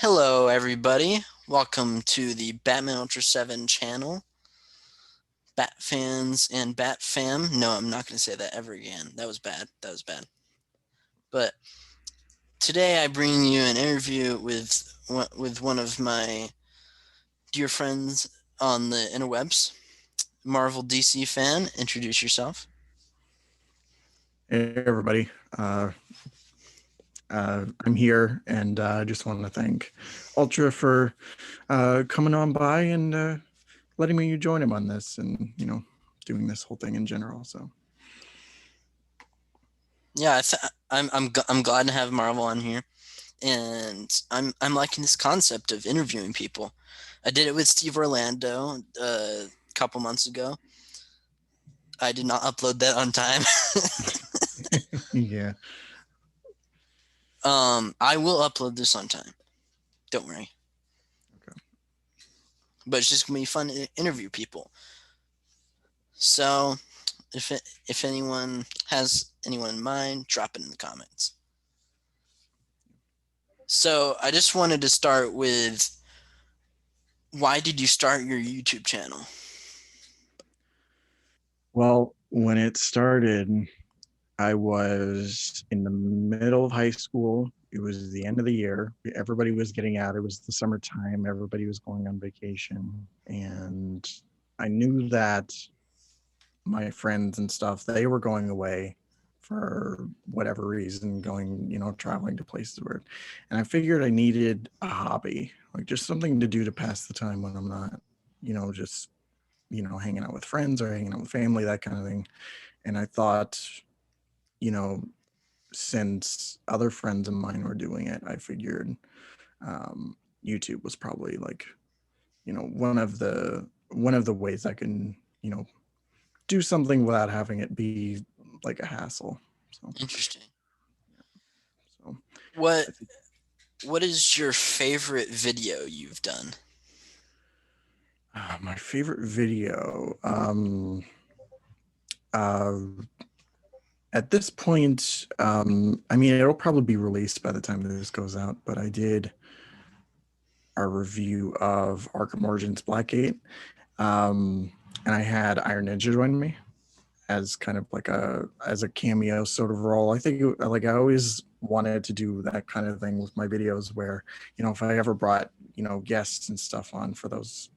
Hello, everybody. Welcome to the Batmanultra7 channel. Bat fans and Bat fam. No, I'm not going to say that ever again. That was bad. That was bad. But today I bring you an interview with one of my dear friends on the interwebs, MarvelDcFan. Introduce yourself. Hey everybody, I'm here, and I just want to thank Ultra for coming on by and letting me join him on this, and doing this whole thing in general. So Yeah, I'm glad to have Marvel on here, and I'm liking this concept of interviewing people. I did it with Steve Orlando a couple months ago. I did not upload that on time. yeah, I will upload this on time. Don't worry. okay. But it's just gonna be fun to interview people. So, if anyone has anyone in mind, drop it in the comments. So, I just wanted to start with, why did you start your YouTube channel? Well, when it started, I was in the middle of high school. It was the end of the year. Everybody was getting out. It was the summertime. Everybody was going on vacation, and I knew that my friends and stuff, they were going away for whatever reason, going, traveling to places where, and I figured I needed a hobby, like just something to do to pass the time when I'm not, just, hanging out with friends or hanging out with family, that kind of thing. And I thought, you know, since other friends of mine were doing it, I figured YouTube was probably like, one of the ways I can, do something without having it be like a hassle. So, Interesting. so What I think What is your favorite video you've done? my favorite video. Uh, at this point, I mean, it'll probably be released by the time this goes out, but I did a review of Arkham Origins Blackgate, and I had Iron Ninja join me as kind of like a cameo sort of role. I think like I always wanted to do that kind of thing with my videos where, if I ever brought, guests and stuff on for those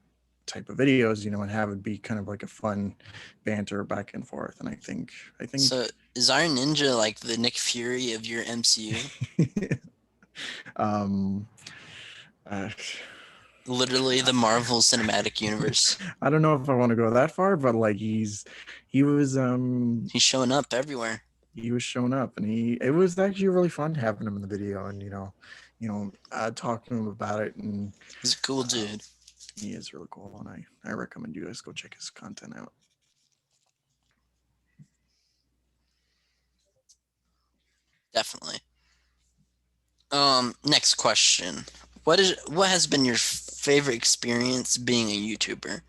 type of videos, and have it be kind of like a fun banter back and forth. And I think So, is Iron Ninja like the Nick Fury of your MCU? um uh, Literally the Marvel Cinematic Universe. I don't know if I want to go that far, but like he was He's showing up everywhere. he was showing up, and it was actually really fun having him in the video, and talking to him about it. And He's a cool um, dude. he is really cool, and I recommend you guys go check his content out. Definitely. Next question. What has been your favorite experience being a YouTuber?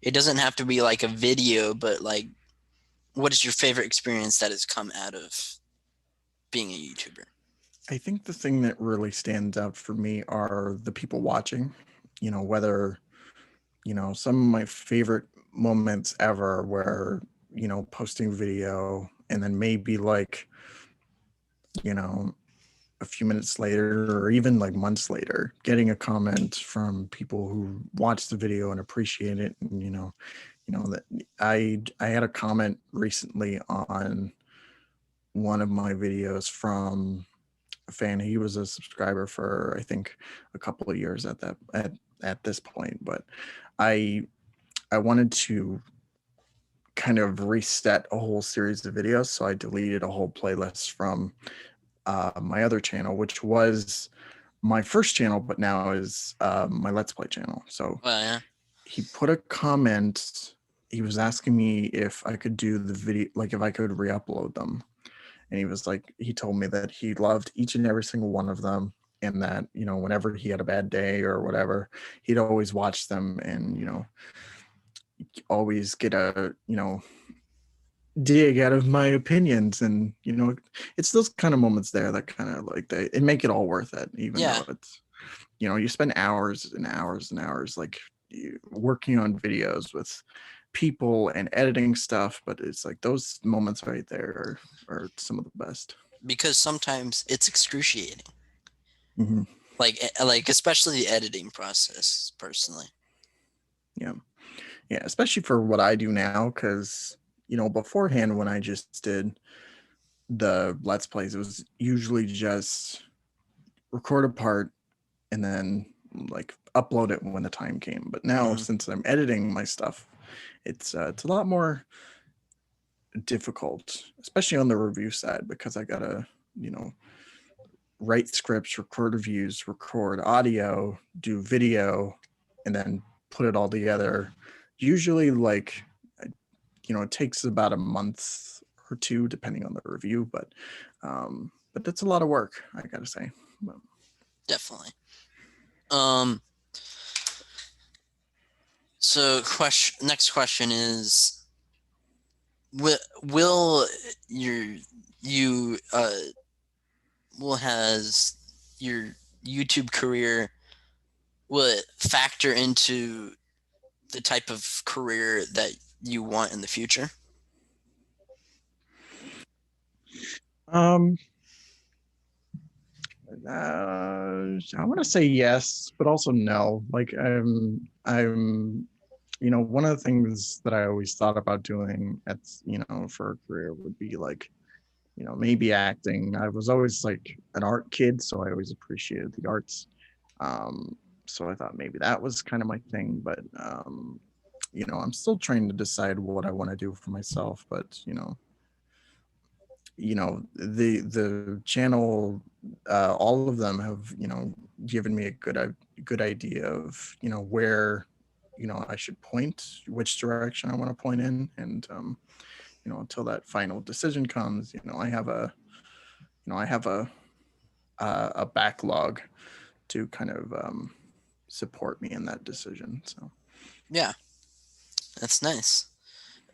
It doesn't have to be like a video, but like, what is your favorite experience that has come out of being a YouTuber? I think the thing that really stands out for me are the people watching. Whether some of my favorite moments ever where posting video, and then maybe like you know a few minutes later or even like months later getting a comment from people who watch the video and appreciate it. And that I had a comment recently on one of my videos from a fan. He was a subscriber for I think a couple of years at this point, but I I wanted to kind of reset a whole series of videos, so I deleted a whole playlist from my other channel, which was my first channel, but now is my Let's Play channel. So Well, yeah. he put a comment. He was asking me if I could do the video, like if I could re-upload them. And he was like, he told me that he loved each and every single one of them. And that, whenever he had a bad day or whatever, he'd always watch them and, always get a, dig out of my opinions. And, it's those kind of moments there that kind of like it make it all worth it, even Yeah. though it's you spend hours and hours and hours like working on videos with people and editing stuff, but it's like those moments right there are some of the best. Because sometimes it's excruciating. Mm-hmm. Like especially the editing process, personally. Yeah. Yeah, especially for what I do now, because beforehand when I just did the Let's Plays, it was usually just record a part and then like upload it when the time came. But now, since I'm editing my stuff, it's a lot more difficult, especially on the review side, because I gotta write scripts, record reviews, record audio, do video, and then put it all together. Usually, like it takes about a month or two, depending on the review, but that's a lot of work, I gotta say. Definitely. So next question is, will you will has your YouTube career, will it factor into the type of career that you want in the future? Um, I want to say yes, but also no. Like I'm one of the things that I always thought about doing for a career would be like, maybe acting. I was always like an art kid, so I always appreciated the arts. Um, so I thought maybe that was kind of my thing, but I'm still trying to decide what I want to do for myself. But the channel, all of them have given me a good idea of where I should point, which direction I want to point in, and until that final decision comes, I have a backlog to kind of support me in that decision. So Yeah, that's nice.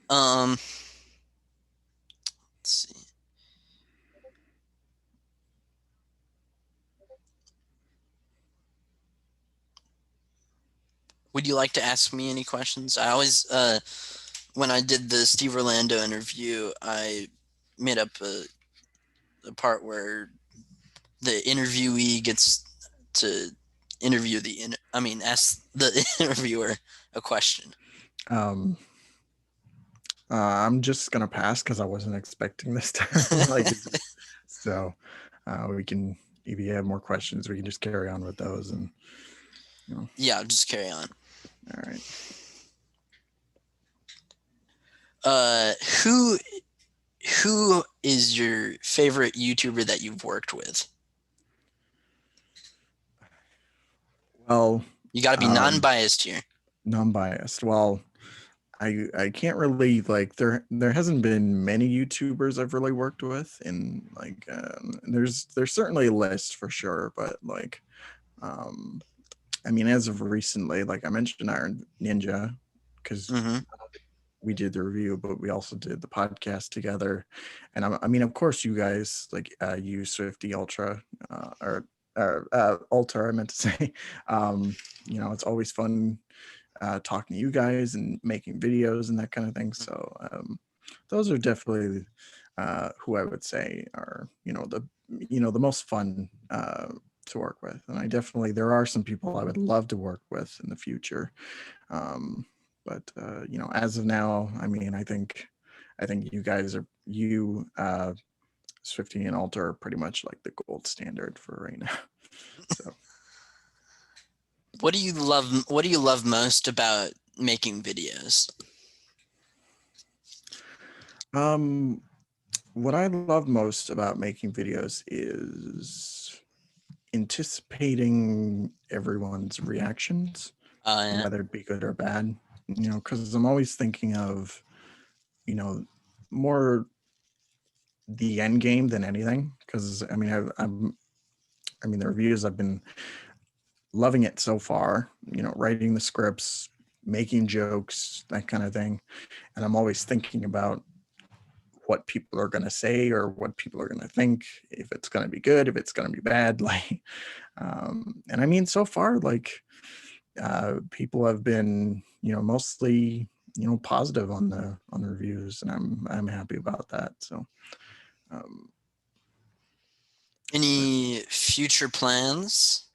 Let's see. Would you like to ask me any questions? I always, when I did the Steve Orlando interview, I made up a part where the interviewee gets to interview ask the interviewer a question. um, I'm just gonna pass because I wasn't expecting this time. So we can, if you have more questions, we can just carry on with those, and Yeah, I'll just carry on. All right. Who is your favorite YouTuber that you've worked with? Well, You got to be non-biased here. Non-biased. Well, I can't really like there hasn't been many YouTubers I've really worked with, and like there's certainly a list for sure, but like I mean, as of recently, like I mentioned Iron Ninja because we did the review, but we also did the podcast together. And I mean, of course, you guys like use Swifty Ultra or Ultra, I meant to say. It's always fun talking to you guys and making videos and that kind of thing. So those are definitely who I would say are the most fun to work with. And there are some people I would love to work with in the future. But as of now, I mean, I think you guys are Swifty and Alter are pretty much like the gold standard for right now. So what do you love most about making videos? What I love most about making videos is anticipating everyone's reactions, Yeah. whether it be good or bad, because I'm always thinking of, more the end game than anything. Because I mean, the reviews, I've been loving it so far, writing the scripts, making jokes, that kind of thing. And I'm always thinking about what people are going to say or what people are going to think, if it's going to be good, if it's going to be bad. Like, and I mean, so far, like, people have been, mostly, positive on the reviews, and I'm happy about that. So, um, but, Any future plans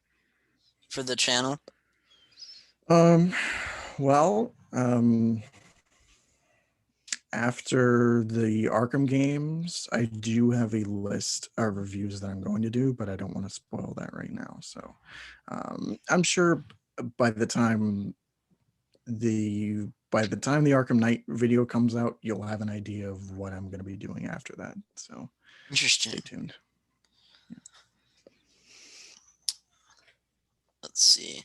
for the channel? um, well, after the Arkham games, I do have a list of reviews that I'm going to do, but I don't want to spoil that right now. So, I'm sure by the time the Arkham Knight video comes out, you'll have an idea of what I'm going to be doing after that. So, Interesting. stay tuned. Let's see.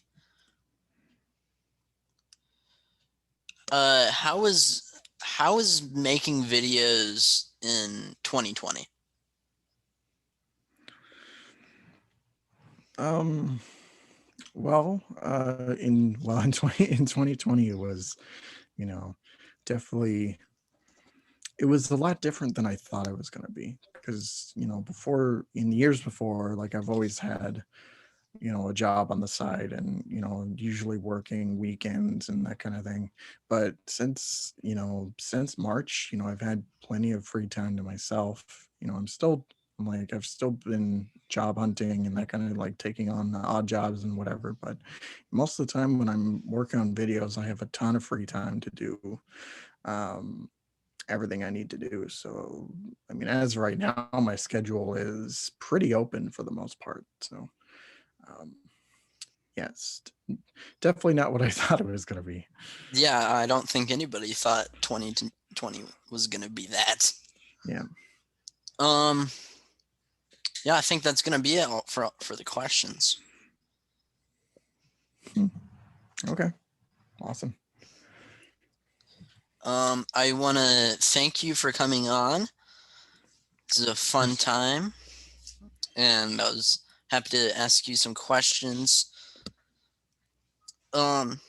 How is making videos in 2020? Um, in 2020 it was, you know, definitely, it was a lot different than I thought it was going to be, because, before, in the years before, like, I've always had, a job on the side, and, usually working weekends and that kind of thing. But since March, I've had plenty of free time to myself. I've still been job hunting and that kind of, like, taking on the odd jobs and whatever. But most of the time when I'm working on videos, I have a ton of free time to do um, everything I need to do. So, I mean, as of right now, my schedule is pretty open for the most part. So, um, yes, definitely not what I thought it was going to be. Yeah, I don't think anybody thought 2020 was gonna be that. Yeah. Um, yeah, I think that's gonna be it for the questions. Okay. Awesome. I want to thank you for coming on. This is a fun time, and I was happy to ask you some questions. Um,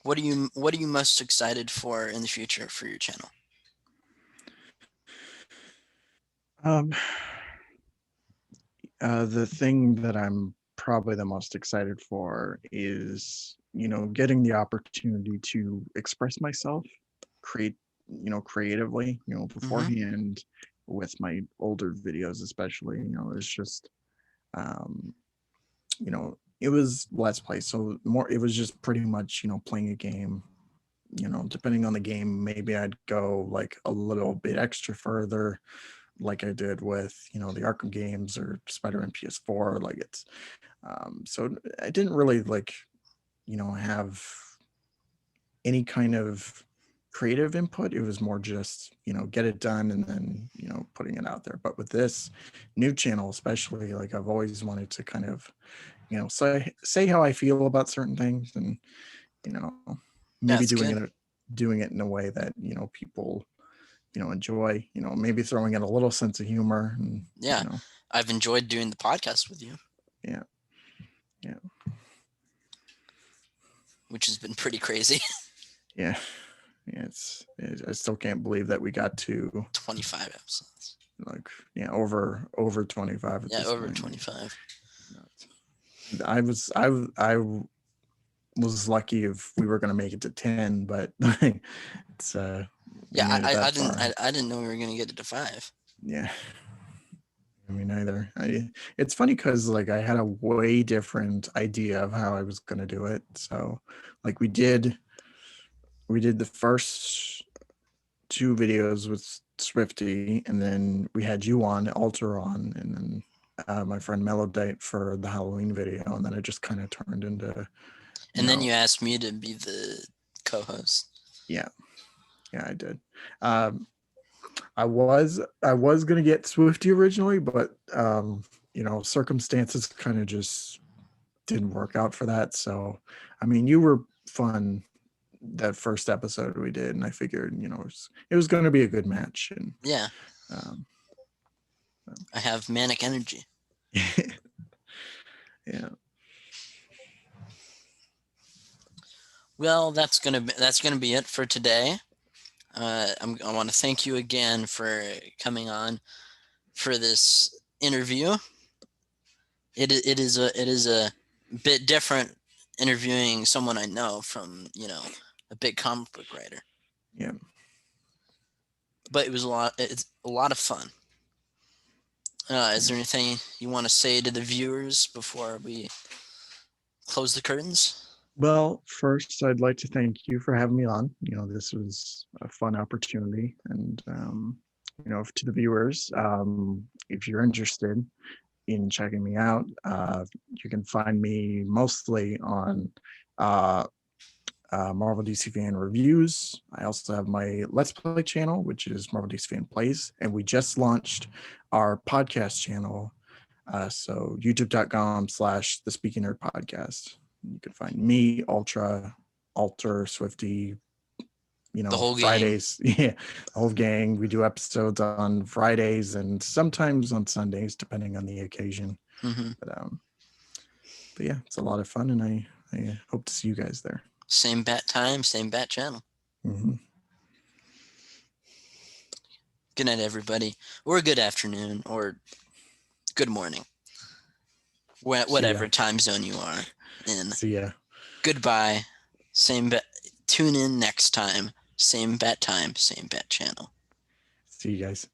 what are you most excited for in the future for your channel? Um, the thing that I'm probably the most excited for is, getting the opportunity to express myself, create, creatively, Mm-hmm. beforehand, with my older videos, especially, it's just, um, it was Let's Play. So more, it was just pretty much, playing a game. Depending on the game, maybe I'd go like a little bit extra further, like I did with, the Arkham games or Spider-Man PS4. Like, it's so I didn't really, like, have any kind of creative input. It was more just, get it done and then, putting it out there. But with this new channel, especially, like, I've always wanted to kind of, say how I feel about certain things, and, you know, Yeah, maybe that's good. doing it in a way that, people, enjoy, maybe throwing in a little sense of humor, and, Yeah, I've enjoyed doing the podcast with you, yeah, yeah, which has been pretty crazy. yeah. Yeah, I still can't believe that we got to, 25 episodes. like, yeah, over 25 at Yeah, this over point. Like, 25. I was lucky if we were gonna make it to 10, but like, it's we Yeah, made it I that didn't far. I didn't know we were gonna get it to 5. Yeah, I mean, either. It's funny because, like, I had a way different idea of how I was gonna do it. So, like, we did the first two videos with Swifty, and then we had you on, Alter on, and then my friend Melodite for the Halloween video, and then it just kind of turned into, you And then know, you asked me to be the co-host. yeah, yeah, I did. Um, I was gonna get Swifty originally, but circumstances kind of just didn't work out for that. So, I mean, you were fun that first episode we did, and I figured, it was going to be a good match, and Yeah, um, I have manic energy. yeah. Well, that's gonna be it for today. I want to thank you again for coming on for this interview. It is a bit different interviewing someone I know from a big comic book writer, Yeah. but it's a lot of fun. Is there anything you want to say to the viewers before we close the curtains? Well, first, I'd like to thank you for having me on. This was a fun opportunity. And, to the viewers, if you're interested in checking me out, you can find me mostly on Marvel DC Fan Reviews. I also have my Let's Play channel, which is Marvel DC Fan Plays. And we just launched our podcast channel. So youtube.com/The Speaking Nerd Podcast. You can find me, Ultra, Alter, Swifty, The whole gang. Fridays. Yeah, the whole gang. We do episodes on Fridays and sometimes on Sundays, depending on the occasion. Mm-hmm. But yeah, it's a lot of fun, and I hope to see you guys there. Same bat time, same bat channel. Mm-hmm. Good night, everybody, or good afternoon, or good morning, whatever time zone you are in. See ya. Goodbye. Tune in next time. Same bat time, same bat channel. See you guys.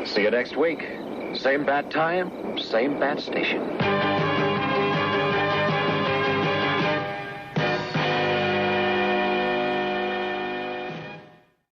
See you next week. Same bat time, same bat station.